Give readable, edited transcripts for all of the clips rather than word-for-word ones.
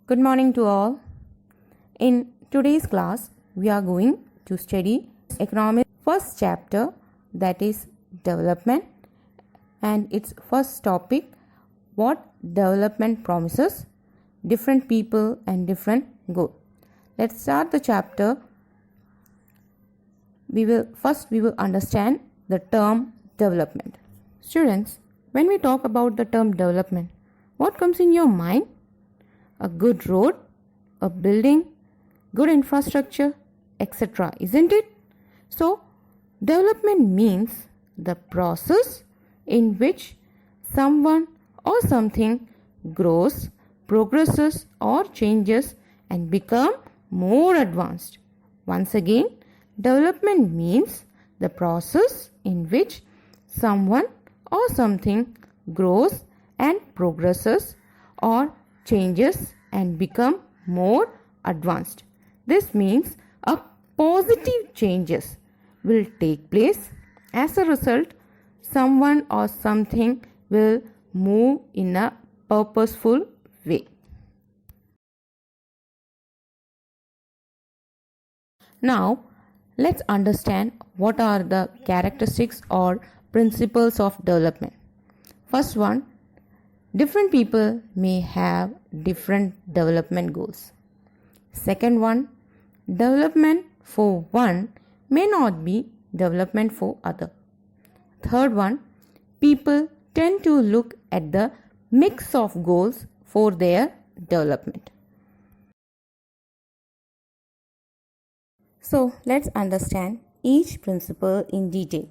Good morning to all. In today's class, we are going to study economics first chapter, that is development, and its first topic, what development promises, different people and different goals. Let's start the chapter. We will understand the term development. Students, when we talk about the term development, what comes in your mind? A good road, a building, good infrastructure, etc. Isn't it? So, development means the process in which someone or something grows, progresses or changes and become more advanced. Once again, development means the process in which someone or something grows and progresses or changes and become more advanced. This means a positive changes will take place. As a result, someone or something will move in a purposeful way. Now, let's understand what are the characteristics or principles of development. First one, different people may have different development goals. Second one, development for one may not be development for other. Third one, people tend to look at the mix of goals for their development. So let's understand each principle in detail.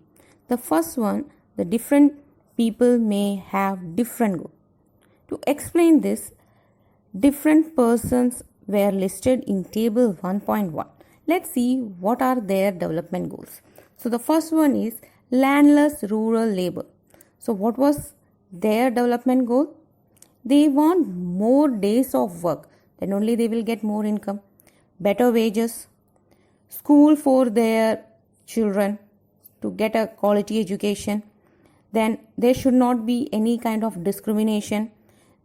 The first one, the different people may have different goals. To explain this, different persons were listed in table 1.1. Let's see what are their development goals. So the first one is landless rural labor. So what was their development goal? They want more days of work, then only they will get more income, better wages, school for their children to get a quality education. Then there should not be any kind of discrimination.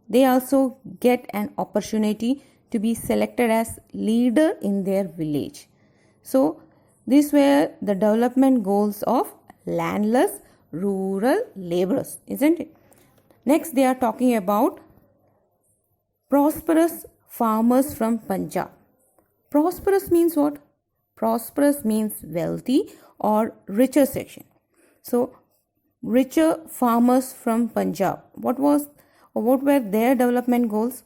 They also get an opportunity to be selected as leader in their village. So these were the development goals of landless rural laborers, isn't it? Next, they are talking about prosperous farmers from Punjab. Prosperous means what? Prosperous means wealthy or richer section. So richer farmers from Punjab. What were their development goals?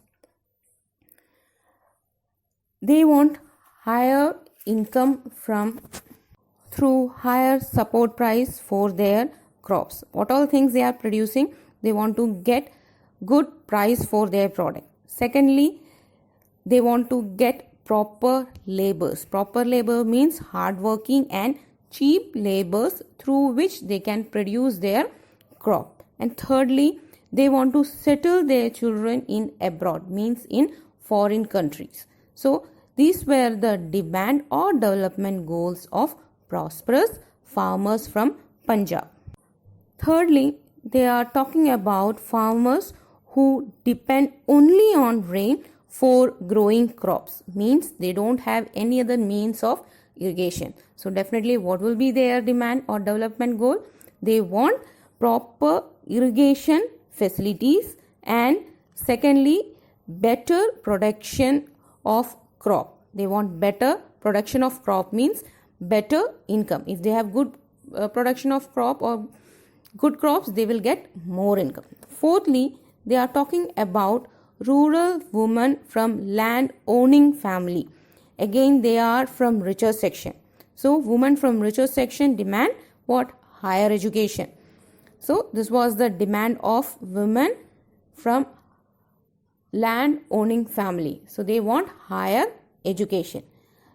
They want higher income through higher support price for their crops. What all things they are producing, they want to get good price for their product. Secondly, they want to get proper labors. Proper labor means hardworking and cheap labors through which they can produce their crop. And thirdly, they want to settle their children in abroad, means in foreign countries. So these were the demand or development goals of prosperous farmers from Punjab. Thirdly, they are talking about farmers who depend only on rain for growing crops, means they don't have any other means of irrigation. So definitely what will be their demand or development goal? They want proper irrigation facilities, and secondly, better production of crop. They want better production of crop, means better income. If they have good production of crop or good crops, they will get more income. Fourthly, they are talking about rural women from land owning family. Again, they are from richer section. So women from richer section demand what? Higher education. So this was the demand of women from land owning family. So they want higher education.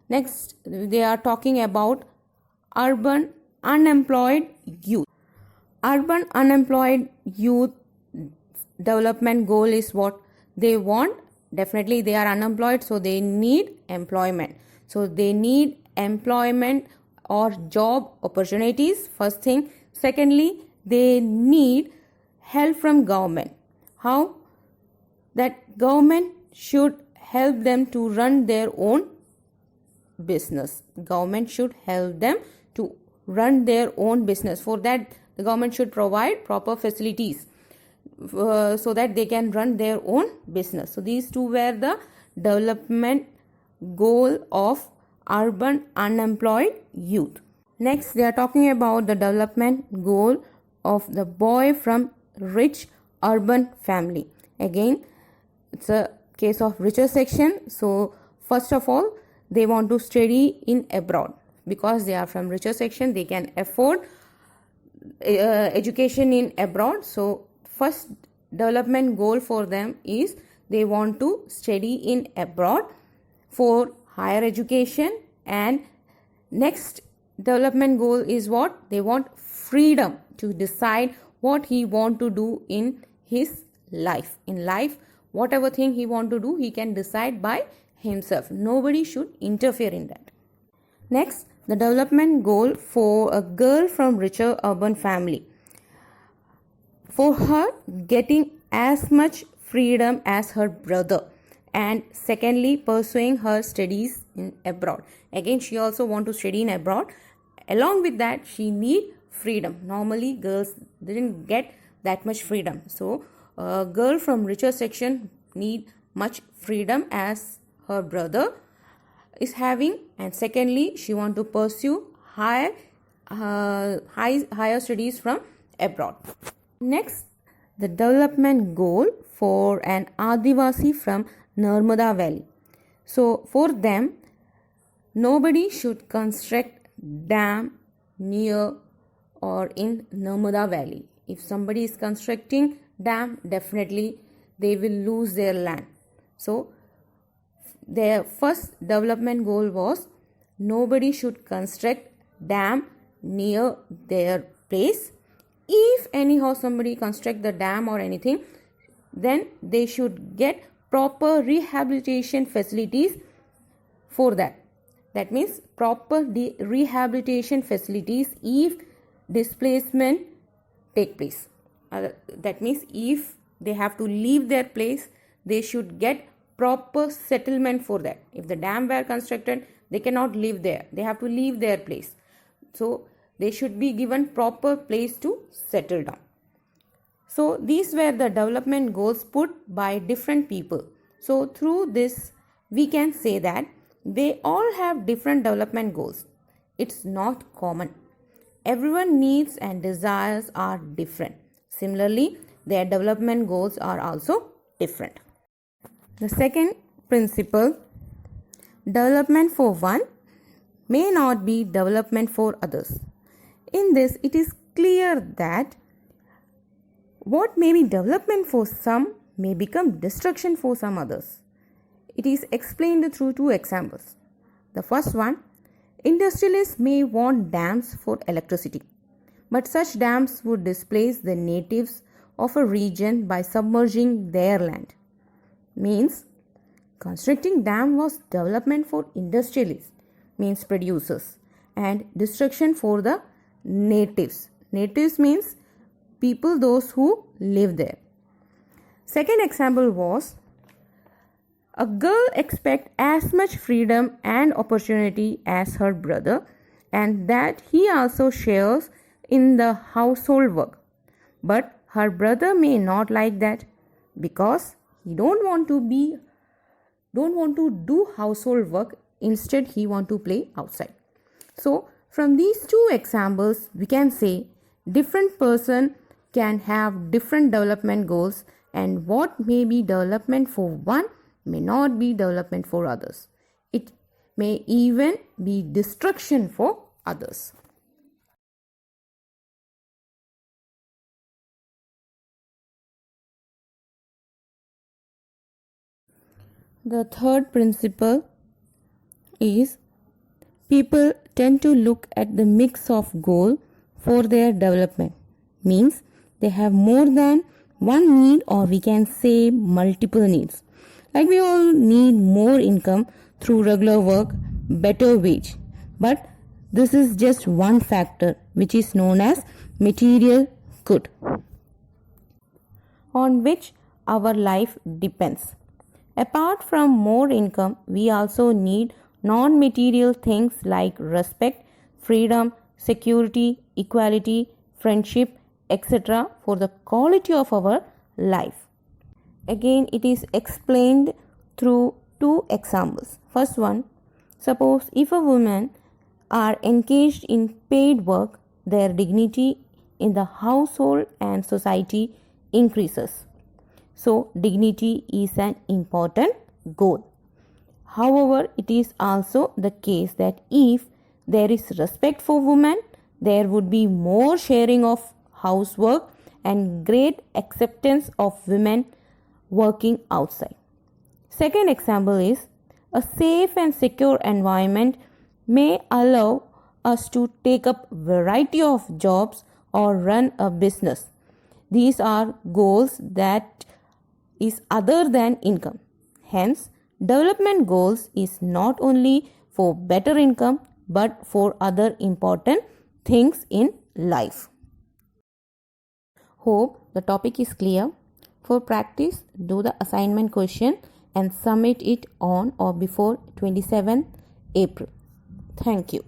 Next, they are talking about urban unemployed youth. Urban unemployed youth development goal is what? They want, definitely they are unemployed, so they need employment. So they need employment or job opportunities, first thing. Secondly, they need help from government. How? That government should help them to run their own business. Government should help them to run their own business. For that, the government should provide proper facilities so that they can run their own business. So these two were the development goal of urban unemployed youth. Next, they are talking about the development goal of the boy from rich urban family. Again, it's a case of richer section. So first of all, they want to study in abroad. Because they are from richer section, they can afford education in abroad. So first development goal for them is they want to study in abroad for higher education. And next development goal is what? They want freedom to decide what he want to do in his life. In life, whatever thing he want to do, he can decide by himself. Nobody should interfere in that. Next, the development goal for a girl from richer urban family. For her, getting as much freedom as her brother. And secondly, pursuing her studies in abroad. Again, she also want to study in abroad. Along with that, she need freedom. Normally, girls didn't get that much freedom. So, a girl from richer section need much freedom as her brother is having. And secondly, she want to pursue higher studies from abroad. Next, the development goal for an Adivasi from Narmada Valley. So, for them, nobody should construct dam near or in Narmada Valley. If somebody is constructing dam, definitely they will lose their land. So, their first development goal was nobody should construct dam near their place. If anyhow somebody construct the dam or anything, then they should get proper rehabilitation facilities for that. That means proper rehabilitation facilities if displacement take place. That means if they have to leave their place, they should get proper settlement for that. If the dam were constructed, they cannot live there. They have to leave their place. So they should be given proper place to settle down. So these were the development goals put by different people. So through this, we can say that they all have different development goals. It's not common. Everyone needs and desires are different. Similarly, their development goals are also different. The second principle, development for one may not be development for others. In this, it is clear that what may be development for some may become destruction for some others. It is explained through two examples. The first one, industrialists may want dams for electricity, but such dams would displace the natives of a region by submerging their land. Means, constructing dam was development for industrialists, means producers, and destruction for the natives. Natives means people, those who live there. Second example was, a girl expects as much freedom and opportunity as her brother, and that he also shares in the household work. But her brother may not like that because he don't want to do household work. Instead, he want to play outside. So, from these two examples, we can say different person can have different development goals, and what may be development for one may not be development for others. It may even be destruction for others. The third principle is people tend to look at the mix of goal for their development. Means they have more than one need, or we can say multiple needs. Like we all need more income through regular work, better wage. But this is just one factor which is known as material good, on which our life depends. Apart from more income, we also need non-material things like respect, freedom, security, equality, friendship, etc. for the quality of our life. Again, it is explained through two examples. First one, suppose if a woman are engaged in paid work, their dignity in the household and society increases. So, dignity is an important goal. However, it is also the case that if there is respect for women, there would be more sharing of housework and great acceptance of women working outside. Second example is a safe and secure environment may allow us to take up variety of jobs or run a business. These are goals that is other than income. Hence, development goals is not only for better income but for other important things in life. Hope the topic is clear. For practice, do the assignment question and submit it on or before 27 April. Thank you.